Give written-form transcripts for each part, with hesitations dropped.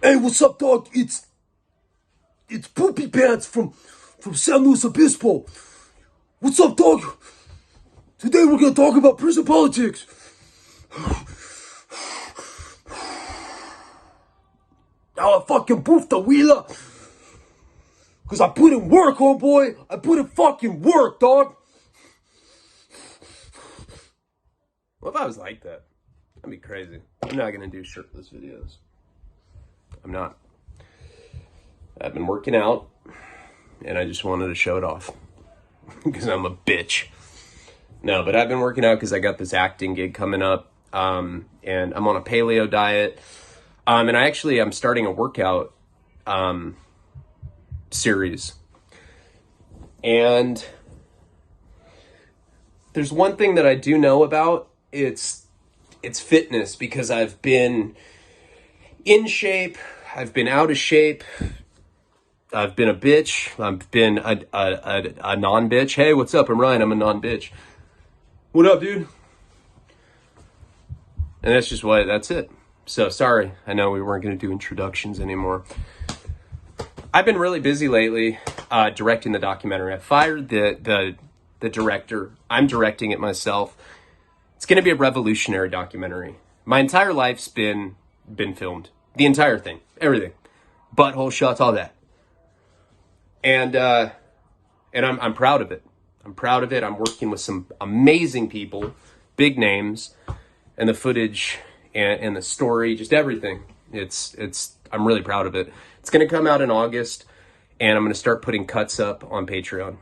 Hey, what's up, dog? It's Poopy Pants from San Luis Obispo. What's up, dog? Today we're gonna talk about prison politics. Now I fucking poofed the wheeler. Cause I put in work, oh boy. I put in fucking work, dog. What if I was like that? That'd be crazy. I'm not gonna do shirtless videos. I'm not. I've been working out, and I just wanted to show it off. Because I'm a bitch. No, but I've been working out because I got this acting gig coming up, and I'm on a paleo diet. And I'm starting a workout series. And there's one thing that I do know about. It's fitness, because I've been in shape, I've been out of shape, I've been a bitch, I've been a non-bitch. Hey, what's up? I'm Ryan, I'm a non-bitch. What up, dude? And that's it. So, sorry, I know we weren't going to do introductions anymore. I've been really busy lately directing the documentary. I fired the director. I'm directing it myself. It's going to be a revolutionary documentary. My entire life's been filmed. The entire thing. Everything. Butthole shots, all that. And I'm proud of it. I'm proud of it. I'm working with some amazing people, big names, and the footage and the story, just everything. I'm really proud of it. It's going to come out in August, and I'm going to start putting cuts up on Patreon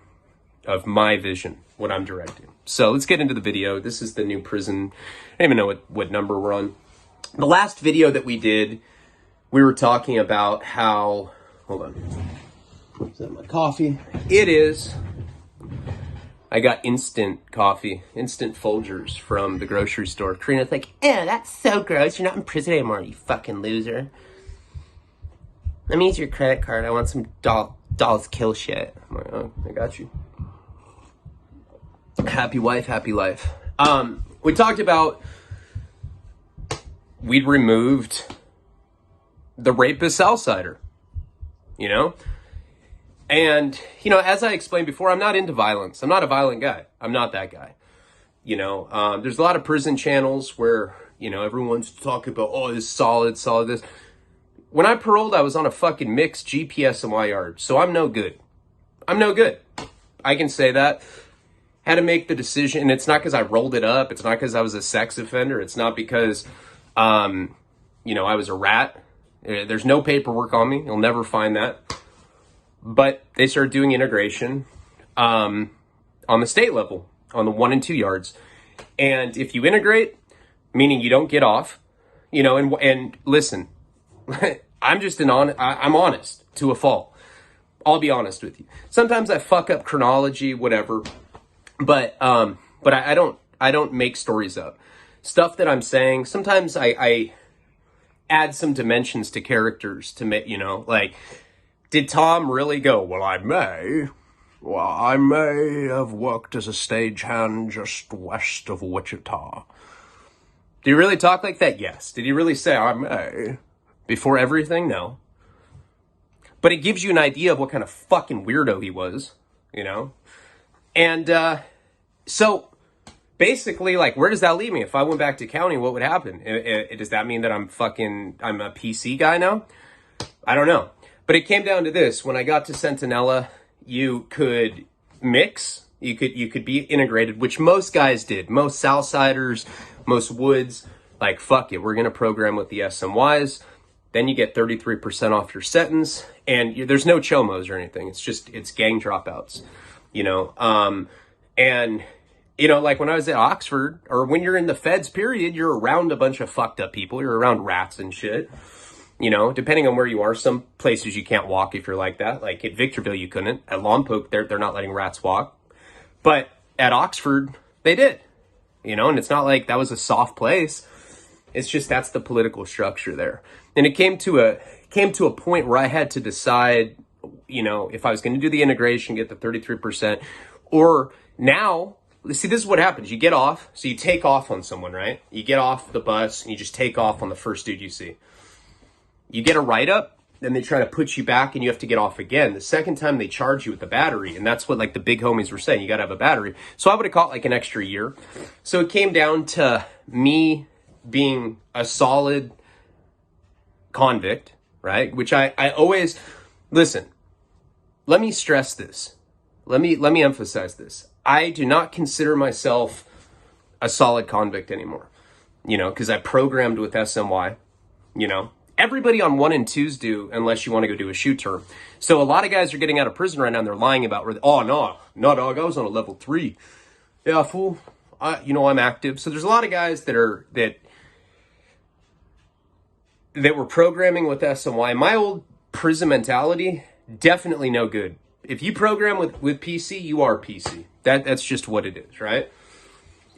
of my vision, what I'm directing. So let's get into the video. This is the new prison. I don't even know what number we're on. The last video that we did, we were talking about how, hold on. Is that my coffee? It is. I got instant coffee, instant Folgers from the grocery store. Karina's like, ew, that's so gross. You're not in prison anymore, you fucking loser. Let me use your credit card. I want some dolls kill shit. I'm like, oh, I got you. Happy wife, happy life. We talked about we'd removed the rapist outsider, you know? And, you know, as I explained before, I'm not into violence. I'm not a violent guy. I'm not that guy. You know, there's a lot of prison channels where, you know, everyone's talking about, oh, this solid this. When I paroled, I was on a fucking mixed GPS in my yard. So I'm no good. I'm no good. I can say that. Had to make the decision. And it's not because I rolled it up. It's not because I was a sex offender. It's not because, you know, I was a rat. There's no paperwork on me. You'll never find that. But they started doing integration on the state level, on the 1 and 2 yards. And if you integrate, meaning you don't get off, you know, and listen, I'm honest to a fault. I'll be honest with you. Sometimes I fuck up chronology, whatever, but I don't make stories up. Stuff that I'm saying, sometimes I add some dimensions to characters to make, you know, like, did Tom really go, well, I may have worked as a stagehand just west of Wichita. Did he really talk like that? Yes. Did he really say, I may? Before everything? No. But it gives you an idea of what kind of fucking weirdo he was, you know? And, so, basically, like, where does that leave me? If I went back to county, what would happen? Does that mean that I'm a PC guy now? I don't know. But it came down to this. When I got to Centinela, you could mix. You could be integrated, which most guys did. Most Southsiders, most Woods, like, fuck it. We're going to program with the SMYs. Then you get 33% off your sentence. And there's no chomos or anything. It's gang dropouts, you know. And, you know, like when I was at Oxford, or when you're in the feds, period, you're around a bunch of fucked up people. You're around rats and shit. You know, depending on where you are, some places you can't walk if you're like that. Like at Victorville, you couldn't. At Lompoc, they're not letting rats walk. But at Oxford, they did. You know, and it's not like that was a soft place. It's just that's the political structure there. And it came to a point where I had to decide, you know, if I was going to do the integration, get the 33%, or now, see, this is what happens. You get off, so you take off on someone, right? You get off the bus and you just take off on the first dude you see. You get a write-up, then they try to put you back and you have to get off again. The second time they charge you with the battery, and that's what like the big homies were saying, you got to have a battery. So I would have caught like an extra year. So it came down to me being a solid convict, right? Which I always, listen, let me stress this. Let me emphasize this. I do not consider myself a solid convict anymore, you know, because I programmed with SMY, you know. Everybody on 1 and 2s do, unless you want to go do a shoot term. So a lot of guys are getting out of prison right now and they're lying about, oh, no, dog, I was on a level 3. Yeah, fool. I'm active. So there's a lot of guys that were programming with SMY. My old prison mentality, definitely no good. If you program with PC, you are PC. That's just what it is, right?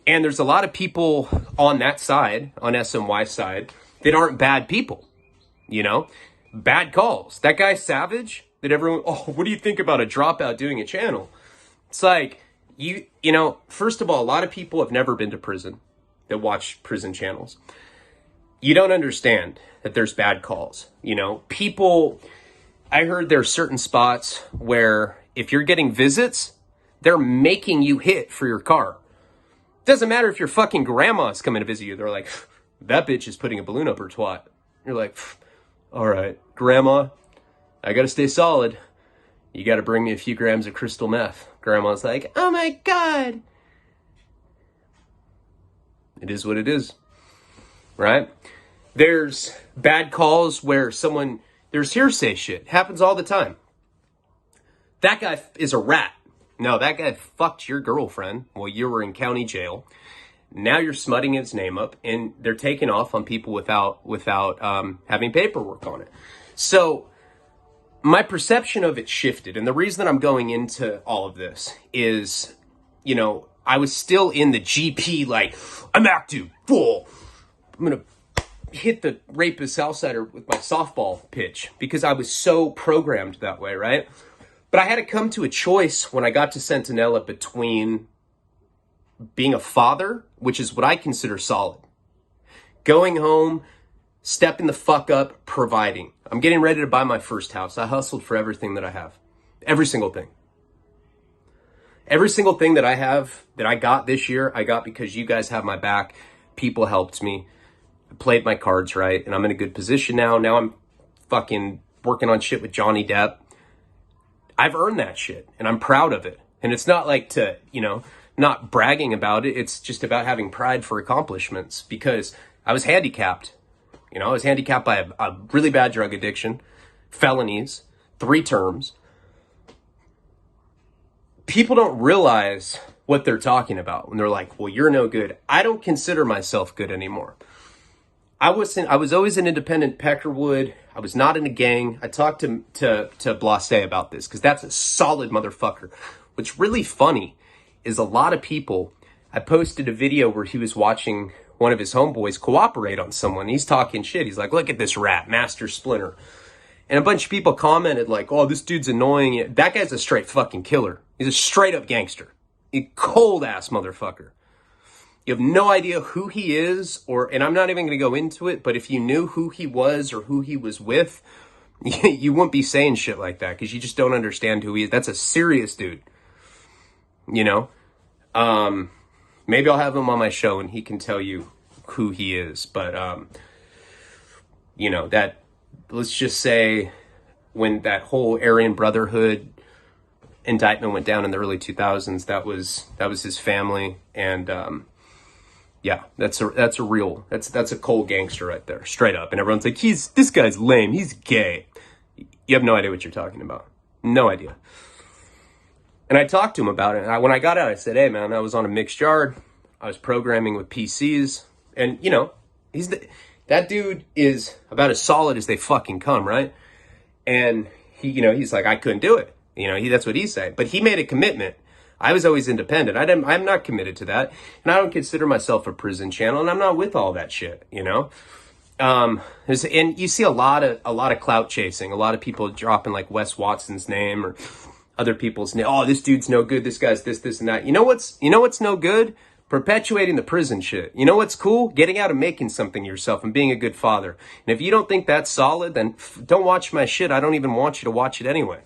And there's a lot of people on that side, on SMY side, that aren't bad people. You know, bad calls. That guy Savage, that everyone, oh, what do you think about a dropout doing a channel? It's like, you know, first of all, a lot of people have never been to prison that watch prison channels. You don't understand that there's bad calls. You know, people, I heard there's certain spots where if you're getting visits, they're making you hit for your car. Doesn't matter if your fucking grandma's coming to visit you. They're like, that bitch is putting a balloon up her twat. You're like, all right, grandma, I got to stay solid. You got to bring me a few grams of crystal meth. Grandma's like, oh my God. It is what it is, right? There's bad calls where there's hearsay shit. Happens all the time. That guy is a rat. No, that guy fucked your girlfriend while you were in county jail. Now you're smutting his name up, and they're taking off on people without having paperwork on it. So my perception of it shifted. And the reason that I'm going into all of this is, you know, I was still in the GP, like, I'm active, full. I'm going to hit the rapist outsider with my softball pitch because I was so programmed that way, right? But I had to come to a choice when I got to Centinela between being a father, which is what I consider solid, going home, stepping the fuck up, providing. I'm getting ready to buy my first house. I hustled for everything that I have. Every single thing. Every single thing that I have, that I got this year, I got because you guys have my back. People helped me. I played my cards right, and I'm in a good position now. Now I'm fucking working on shit with Johnny Depp. I've earned that shit, and I'm proud of it. And it's not like to, you know, not bragging about it. It's just about having pride for accomplishments because I was handicapped. You know, I was handicapped by a really bad drug addiction, felonies, 3 terms. People don't realize what they're talking about when they're like, well, you're no good. I don't consider myself good anymore. I was always an independent Peckerwood. I was not in a gang. I talked to Blase about this because that's a solid motherfucker. What's really funny is a lot of people, I posted a video where he was watching one of his homeboys cooperate on someone. He's talking shit. He's like, look at this rat, Master Splinter. And a bunch of people commented like, oh, this dude's annoying. That guy's a straight fucking killer. He's a straight up gangster. A cold ass motherfucker. You have no idea who he is, and I'm not even going to go into it, but if you knew who he was or who he was with, you wouldn't be saying shit like that because you just don't understand who he is. That's a serious dude. You know? Maybe I'll have him on my show and he can tell you who he is. But, you know, that, let's just say when that whole Aryan Brotherhood indictment went down in the early 2000s, that was his family. And, yeah, that's a cold gangster right there, straight up. And everyone's like, this guy's lame. He's gay. You have no idea what you're talking about. No idea. And I talked to him about it. And when I got out, I said, hey, man, I was on a mixed yard. I was programming with PCs. And, you know, that dude is about as solid as they fucking come, right? And he's like, I couldn't do it. You know, that's what he said. But he made a commitment. I was always independent. I'm not committed to that. And I don't consider myself a prison channel. And I'm not with all that shit, you know? And you see a lot of clout chasing. A lot of people dropping like Wes Watson's name or other people's name. Oh, this dude's no good. This guy's this, and that. You know what's no good? Perpetuating the prison shit. You know what's cool? Getting out and making something of yourself and being a good father. And if you don't think that's solid, then don't watch my shit. I don't even want you to watch it anyway.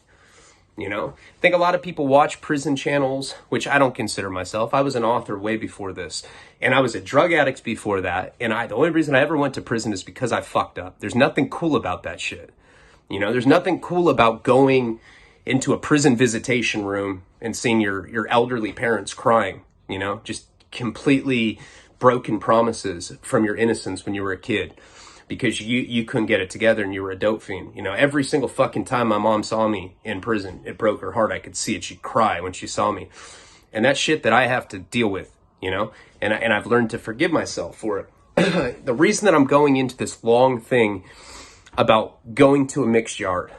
You know? I think a lot of people watch prison channels, which I don't consider myself. I was an author way before this. And I was a drug addict before that. And the only reason I ever went to prison is because I fucked up. There's nothing cool about that shit. You know, there's nothing cool about going into a prison visitation room and seeing your elderly parents crying, you know, just completely broken promises from your innocence when you were a kid because you couldn't get it together and you were a dope fiend. You know, every single fucking time my mom saw me in prison, it broke her heart. I could see it. She'd cry when she saw me. And that's shit that I have to deal with, you know, and I've learned to forgive myself for it. The reason that I'm going into this long thing about going to a mixed yard,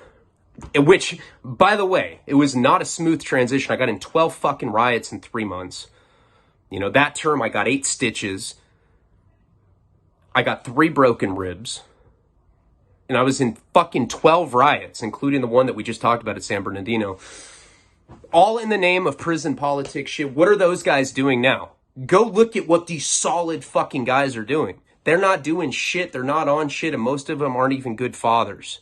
which, by the way, it was not a smooth transition. I got in 12 fucking riots in 3 months. You know, that term, I got 8 stitches. I got 3 broken ribs. And I was in fucking 12 riots, including the one that we just talked about at San Bernardino. All in the name of prison politics shit. What are those guys doing now? Go look at what these solid fucking guys are doing. They're not doing shit. They're not on shit. And most of them aren't even good fathers.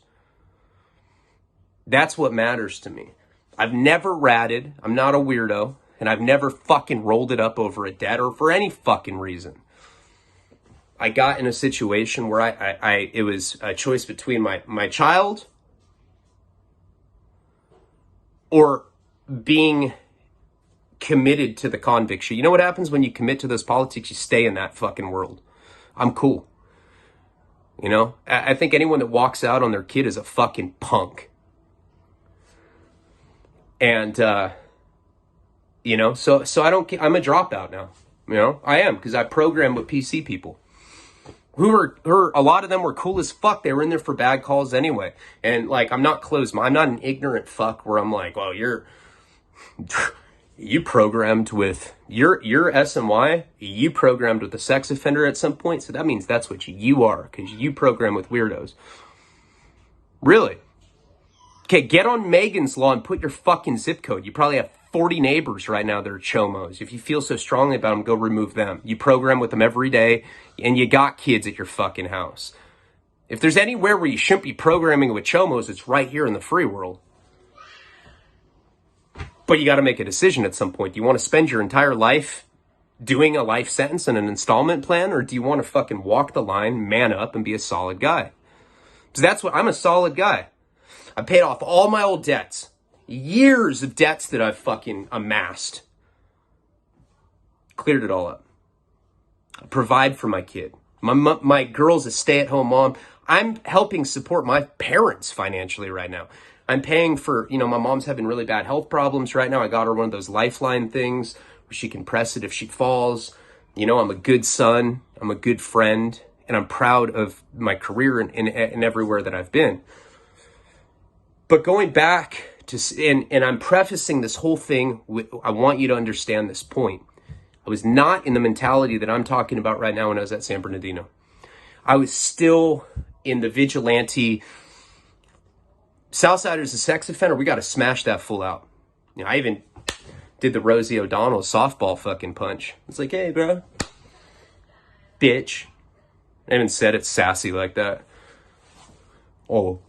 That's what matters to me. I've never ratted. I'm not a weirdo. And I've never fucking rolled it up over a debt or for any fucking reason. I got in a situation where it was a choice between my child or being committed to the convict shit. You know what happens when you commit to those politics? You stay in that fucking world. I'm cool. You know, I think anyone that walks out on their kid is a fucking punk. And, you know, so I don't, I'm a dropout now. You know, I am, because I program with PC people who are, a lot of them were cool as fuck. They were in there for bad calls anyway. And like, I'm not I'm not an ignorant fuck where I'm like, well, you programmed with your SMY, you programmed with a sex offender at some point. So that means that's what you are, because you program with weirdos. Really? Okay, get on Megan's Law and put your fucking zip code. You probably have 40 neighbors right now that are chomos. If you feel so strongly about them, go remove them. You program with them every day, and you got kids at your fucking house. If there's anywhere where you shouldn't be programming with chomos, it's right here in the free world. But you got to make a decision at some point. Do you want to spend your entire life doing a life sentence and an installment plan, or do you want to fucking walk the line, man up, and be a solid guy? Because that's what, I'm a solid guy. I paid off all my old debts. Years of debts that I've fucking amassed. Cleared it all up. I provide for my kid. My girl's a stay-at-home mom. I'm helping support my parents financially right now. I'm paying for, you know, my mom's having really bad health problems right now. I got her one of those lifeline things where she can press it if she falls. You know, I'm a good son. I'm a good friend. And I'm proud of my career and everywhere that I've been. But going back to, and I'm prefacing this whole thing with, I want you to understand this point. I was not in the mentality that I'm talking about right now when I was at San Bernardino. I was still in the vigilante, Southsider's a sex offender, we got to smash that fool out. You know, I even did the Rosie O'Donnell softball fucking punch. It's like, hey, bro. Bitch. I even said it sassy like that. Oh,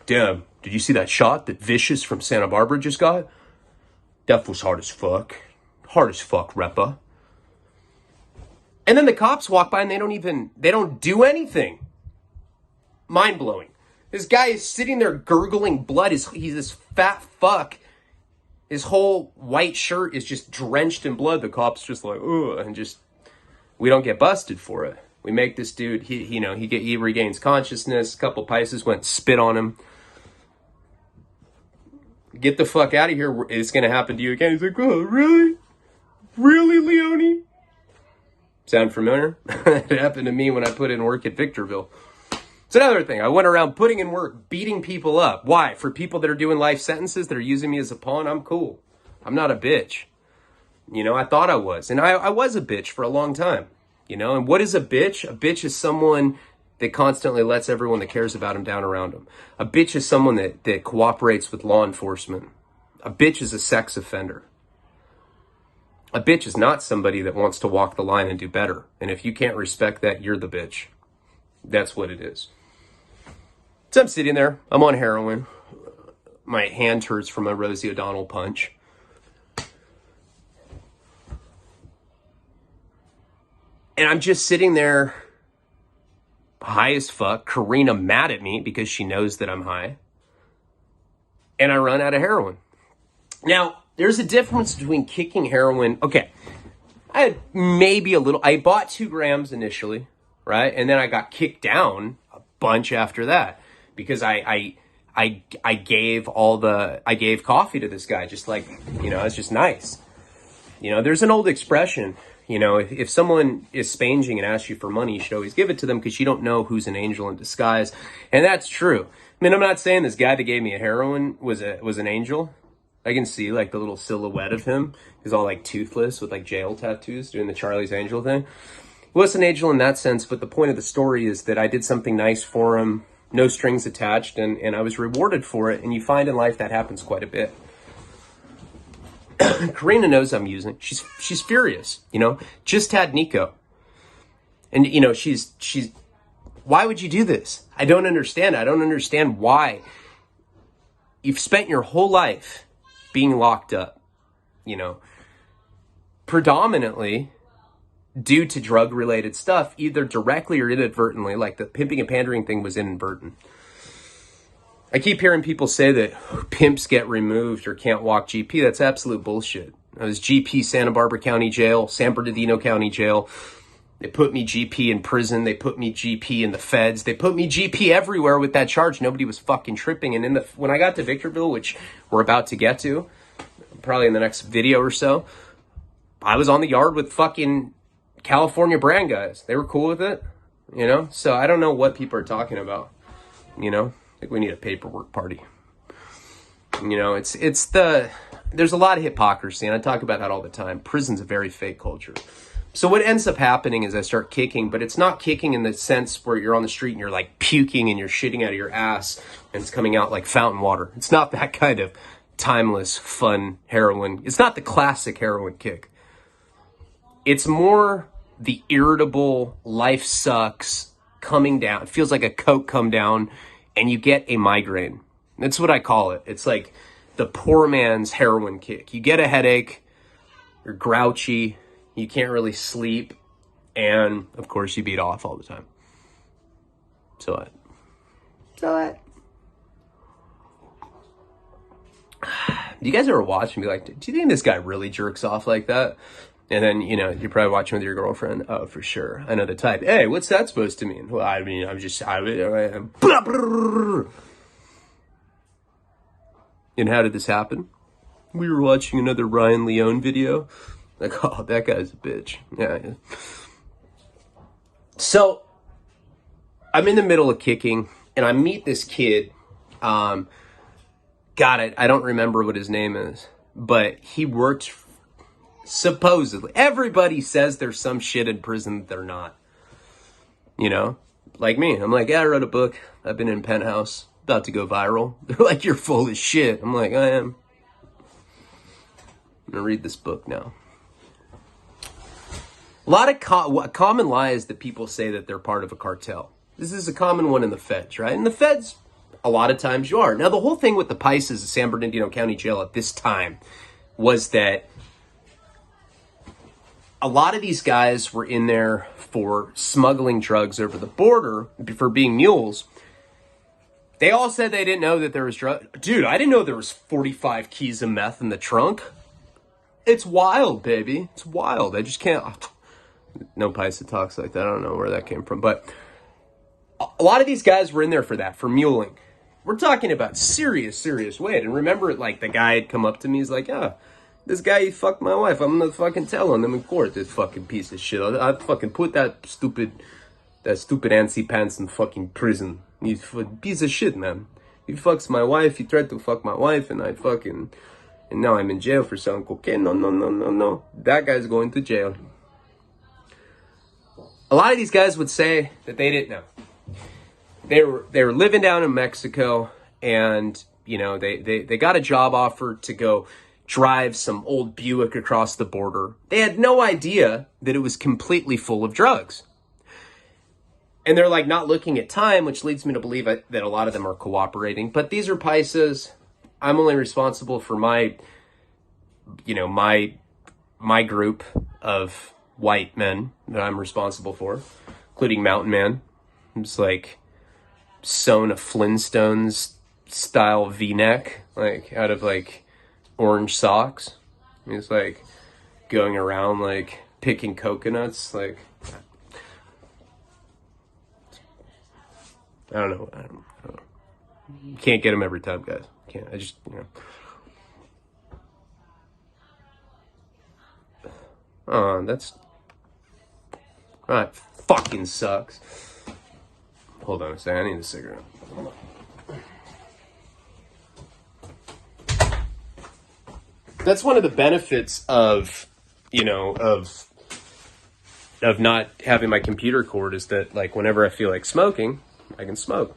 damn. Did you see that shot that Vicious from Santa Barbara just got? That was hard as fuck. Hard as fuck, Repa. And then the cops walk by and they don't do anything. Mind-blowing. This guy is sitting there gurgling blood. He's this fat fuck. His whole white shirt is just drenched in blood. The cop's just like, ugh, and just, we don't get busted for it. We make this dude, he regains consciousness. A couple Pisces went spit on him. Get the fuck out of here. It's going to happen to you again. He's like, oh, really? Really, Leone? Sound familiar? It happened to me when I put in work at Victorville. It's another thing. I went around putting in work, beating people up. Why? For people that are doing life sentences, that are using me as a pawn, I'm cool. I'm not a bitch. You know, I thought I was. And I was a bitch for a long time. You know, and what is a bitch? A bitch is someone that constantly lets everyone that cares about him down around him. A bitch is someone that cooperates with law enforcement. A bitch is a sex offender. A bitch is not somebody that wants to walk the line and do better. And if you can't respect that, you're the bitch. That's what it is. So I'm sitting there. I'm on heroin. My hand hurts from a Rosie O'Donnell punch. And I'm just sitting there, high as fuck. Karina mad at me because she knows that I'm high. And I run out of heroin. Now, there's a difference between kicking heroin. Okay, I had maybe a little. I bought 2 grams initially, right? And then I got kicked down a bunch after that because I gave coffee to this guy, just like, it's just nice. There's an old expression, if someone is spanging and asks you for money, you should always give it to them because you don't know who's an angel in disguise. And that's true. I mean, I'm not saying this guy that gave me a heroin was an angel. I can see like the little silhouette of him. He's all like toothless with like jail tattoos doing the Charlie's Angel thing. He wasn't an angel in that sense, but the point of the story is that I did something nice for him, no strings attached, and I was rewarded for it. And you find in life that happens quite a bit. Karina knows I'm using. She's furious, just had Nico. And, she's, why would you do this? I don't understand. I don't understand why you've spent your whole life being locked up, predominantly due to drug-related stuff, either directly or inadvertently, like the pimping and pandering thing was inadvertent. I keep hearing people say that pimps get removed or can't walk GP. That's absolute bullshit. I was GP Santa Barbara County Jail, San Bernardino County Jail. They put me GP in prison. They put me GP in the feds. They put me GP everywhere with that charge. Nobody was fucking tripping. And when I got to Victorville, which we're about to get to, probably in the next video or so, I was on the yard with fucking California brand guys. They were cool with it, So I don't know what people are talking about, I think we need a paperwork party. There's a lot of hypocrisy, and I talk about that all the time. Prison's a very fake culture. So what ends up happening is I start kicking, but it's not kicking in the sense where you're on the street and you're like puking and you're shitting out of your ass and it's coming out like fountain water. It's not that kind of timeless, fun heroin. It's not the classic heroin kick. It's more the irritable, life sucks, coming down. It feels like a Coke come down and you get a migraine. That's what I call it. It's like the poor man's heroin kick. You get a headache, you're grouchy, you can't really sleep, and of course you beat off all the time. So what? Do you guys ever watch and be like, do you think this guy really jerks off like that? And then, you're probably watching with your girlfriend. Oh, for sure. I know the type. Hey, what's that supposed to mean? Well, I mean, And how did this happen? We were watching another Ryan Leone video. Like, oh, that guy's a bitch. Yeah. So, I'm in the middle of kicking, and I meet this kid. I don't remember what his name is, but he worked, supposedly. Everybody says there's some shit in prison that they're not. Like me. I'm like, yeah, I wrote a book. I've been in Penthouse, about to go viral. They're like, you're full of shit. I'm like, I am. I'm going to read this book now. A lot of common lie is that people say that they're part of a cartel. This is a common one in the feds, right? In the feds, a lot of times you are. Now, the whole thing with the Pisces of San Bernardino County Jail at this time was that a lot of these guys were in there for smuggling drugs over the border, for being mules. They all said they didn't know that there was drugs. Dude, I didn't know there was 45 keys of meth in the trunk. It's wild, baby. It's wild. I just can't... No Paisa talks like that. I don't know where that came from. But a lot of these guys were in there for that, for muling. We're talking about serious weight. And remember, like, the guy had come up to me. He's like, yeah, this guy, he fucked my wife. I'm going to fucking tell on him in court, this fucking piece of shit. I'll fucking put that stupid antsy pants in fucking prison. He's a piece of shit, man. He fucks my wife. He tried to fuck my wife, and and now I'm in jail for selling cocaine. No. That guy's going to jail. A lot of these guys would say that they didn't know. They were living down in Mexico, and they got a job offer to go drive some old Buick across the border. They had no idea that it was completely full of drugs. And they're like not looking at time, which leads me to believe that a lot of them are cooperating. But these are paisas. I'm only responsible for my group of white men that I'm responsible for, including Mountain Man, who's like sewn a Flintstones style V-neck, like out of like orange socks. He's like going around like picking coconuts, like I don't know. You can't get him every time, guys. Can't. I just, Oh, that's... That fucking sucks. Hold on a second. I need a cigarette. That's one of the benefits of, of not having my computer cord is that, like, whenever I feel like smoking, I can smoke.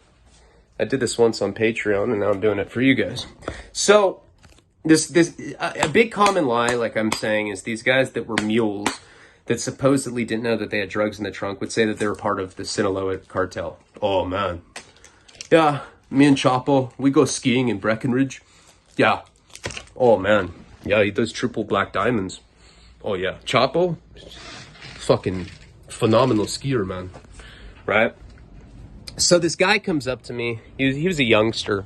I did this once on Patreon, and now I'm doing it for you guys. So, a big common lie, like I'm saying, is these guys that were mules that supposedly didn't know that they had drugs in the trunk would say that they were part of the Sinaloa cartel. Oh, man. Yeah, me and Chapo, we go skiing in Breckenridge. Yeah. Oh, man. Yeah, he does triple black diamonds. Oh, yeah. Chapo, fucking phenomenal skier, man. Right? So this guy comes up to me. He was a youngster.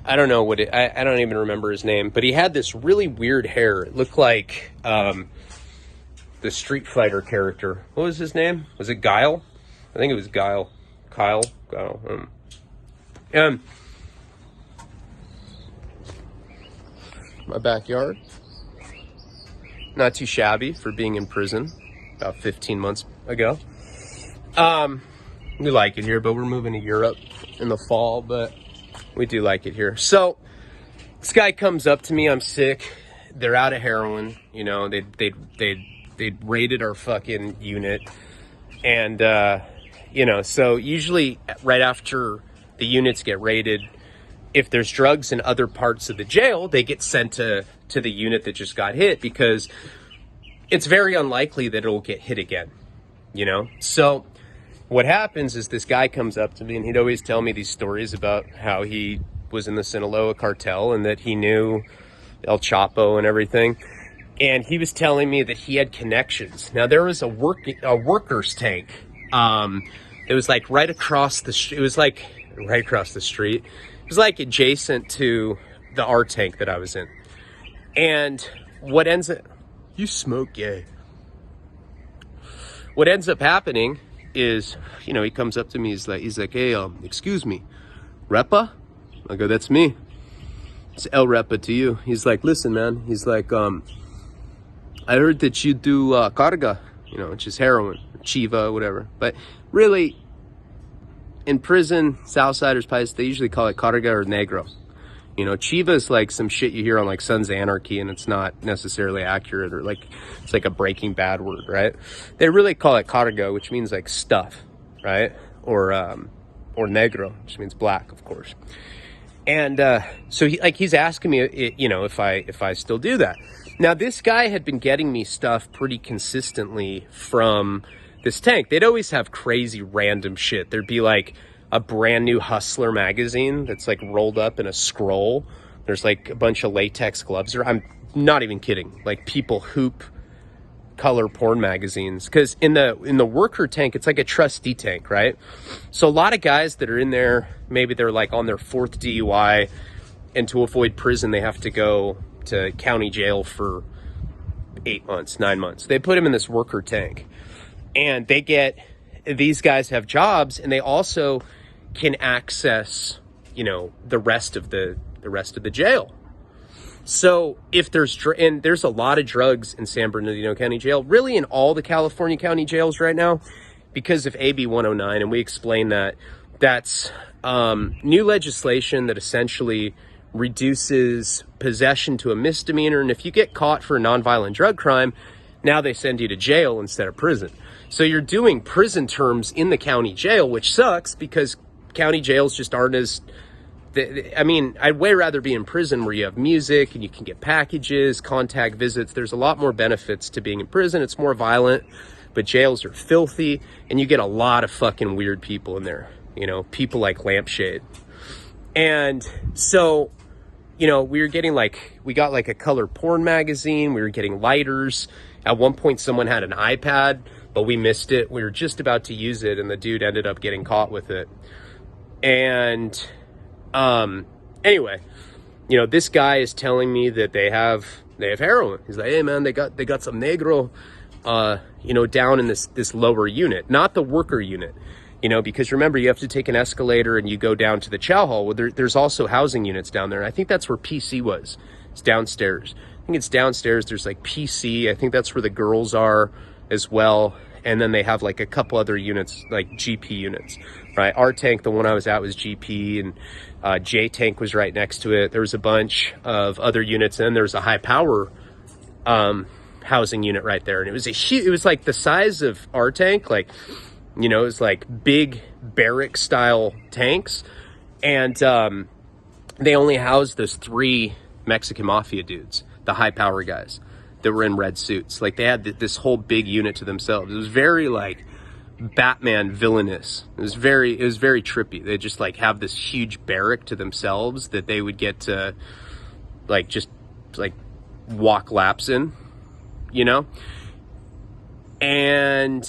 I don't know what I don't even remember his name, but he had this really weird hair. It looked like the Street Fighter character. What was his name? Was it Guile? I think it was Guile. Guile. My backyard. Not too shabby for being in prison about 15 months ago. We like it here, but we're moving to Europe in the fall, but we do like it here. So this guy comes up to me. I'm sick. They're out of heroin. They raided our fucking unit. And, so usually right after the units get raided, if there's drugs in other parts of the jail, they get sent to the unit that just got hit because it's very unlikely that it'll get hit again, So what happens is this guy comes up to me and he'd always tell me these stories about how he was in the Sinaloa cartel and that he knew El Chapo and everything. And he was telling me that he had connections. Now there was a workers tank. It was like right across the street. It was like right across the street. It was like adjacent to the R tank that I was in. And what ends up, you smoke gay. What ends up happening is, he comes up to me, he's like, hey, excuse me, Repa? I go, that's me. It's El Repa to you. He's like, listen, man. He's like, I heard that you do carga, which is heroin, chiva, whatever. But really, in prison, Southsiders, Pais, they usually call it carga or negro. Chiva is like some shit you hear on like Sons of Anarchy, and it's not necessarily accurate, or like it's like a Breaking Bad word, right? They really call it carga, which means like stuff, right? Or negro, which means black, of course. And so he's asking me, if I still do that. Now this guy had been getting me stuff pretty consistently from this tank. They'd always have crazy random shit. There'd be like a brand new Hustler magazine that's like rolled up in a scroll. There's like a bunch of latex gloves. I'm not even kidding. Like people hoop color porn magazines. Because in the worker tank, it's like a trustee tank, right? So a lot of guys that are in there, maybe they're like on their 4th DUI, and to avoid prison, they have to go to county jail for 8 months, 9 months. They put them in this worker tank, and these guys have jobs, and they also can access, the rest of the jail. So if there's a lot of drugs in San Bernardino County Jail, really in all the California county jails right now, because of AB 109, and we explain that's new legislation that essentially reduces possession to a misdemeanor, and if you get caught for a nonviolent drug crime, now they send you to jail instead of prison. So you're doing prison terms in the county jail, which sucks because county jails just aren't as I mean, I'd way rather be in prison where you have music and you can get packages, contact visits. There's a lot more benefits to being in prison. It's more violent, but jails are filthy, and you get a lot of fucking weird people in there. You know, people like Lampshade. And so, you know, we got like a color porn magazine. We were getting lighters. At one point, someone had an iPad, but we missed it. We were just about to use it, and the dude ended up getting caught with it. And anyway, you know, this guy is telling me that they have heroin. He's like, hey man, they got some negro, you know, down in this lower unit, not the worker unit, you know, because remember, you have to take an escalator and you go down to the chow hall. Well, there's also housing units down there. I think that's where PC was. It's downstairs. I think it's downstairs. There's like PC. I think that's where the girls are as well. And then they have like a couple other units, like GP units, right? Our tank, the one I was at, was GP, and J tank was right next to it. There was a bunch of other units, and then there's a high power housing unit right there. And it was it was like the size of our tank, like, you know, it was like big barrack style tanks. And they only housed those 3 Mexican Mafia dudes, the high power guys that were in red suits. Like, they had this whole big unit to themselves. It was very like Batman villainous. It was very trippy. They just like have this huge barrack to themselves that they would get to like just like walk laps in, you know? And